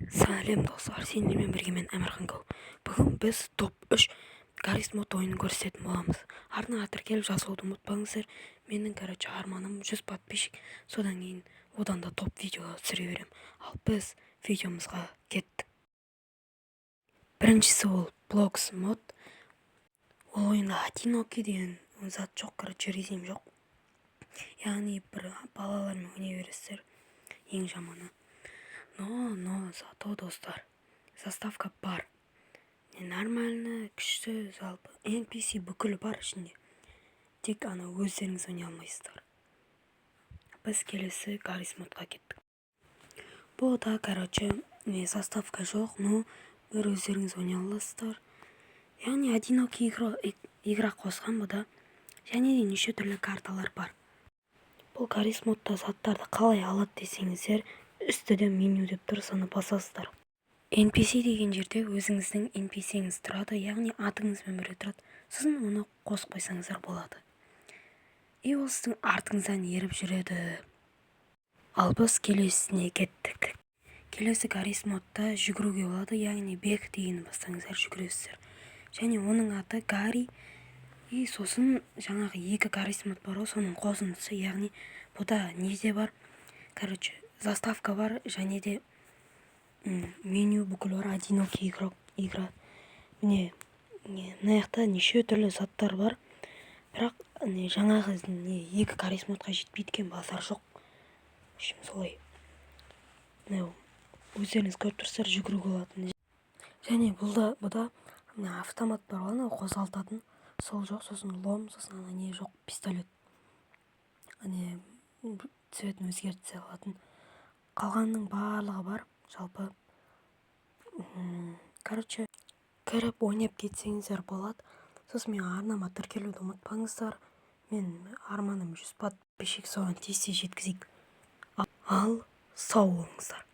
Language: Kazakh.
Сәлем достар, сендермен бірге мен Әмірхан Гол. Бүгін біз топ 3 Гаррис Мод ойынын көрсететін боламыз. Артына тіркеліп жазылуды ұмытпаңыздар. Менің арманым 100 подписчик, содан кейін одан да топ видео түсіре берем. Ал біз видеомызға кеттік. Біріншісі ол Blocks мод. Ол ойында одиноки деген зат жоқ, резим жоқ. Яғни бір балалармен ойнай бересіздер, ең жаманы. Но, зато достар, заставка бар. Нормально, күшті, жалпы. NPC бүкілі бар ішінде. Тек ана өздеріңіз ойнай алмайсыздар. Біз келесі Гаррис модқа кеттік. Бұл да, заставка жоқ, но бір өздеріңіз ойнай аласыздар. Яғни одиноки игра қосқан бұда. Және де неше түрлі карталар бар. Бұл Гаррис модта заттарды қалай алады десеңіздер, үстіде меню деп тұр, соны басасыздар. NPC деген жерде өзіңіздің NPC-іңіз тұрады, яғни атыңызбен бірге тұрады. Сіздің оны қосып қойсаңыздар болады. И ол сіздің артыңыздан еріп жүреді. Ал біз келесіне кеттік. Келесі Гаррис модта жүгіруге болады, яғни бег дегенді бастаңыздар, жүгіресіздер. Және оның аты Гарри. И сосын жаңағы екі Гаррис мод бар, соның қосындысы, яғни бұда неде бар? Заставка бар, және де меню бүкіл бар, одиноки игра. Міне жақта неше түрлі заттар бар, бірақ жаңағы екі Гаррис модқа жетпейткен базар жоқ. Солай. Өздеріңіз көріп тұрсыздар, жүгіруге болатын. Және бұда автомат бар, оны қозғалтатын. Сол жоқ, сосын лом, сосын не жоқ, пистолет. Цветін өзгерте алатын. Қалғанның барлығы бар, жалпы. Кіріп ойнап кетсеңіздер болады. Сосын мен арнама тіркелуді ұмытпаңыздар. Мен арманым 100 подписчик, соған тез жеткізейік. Ал сау болыңыздар.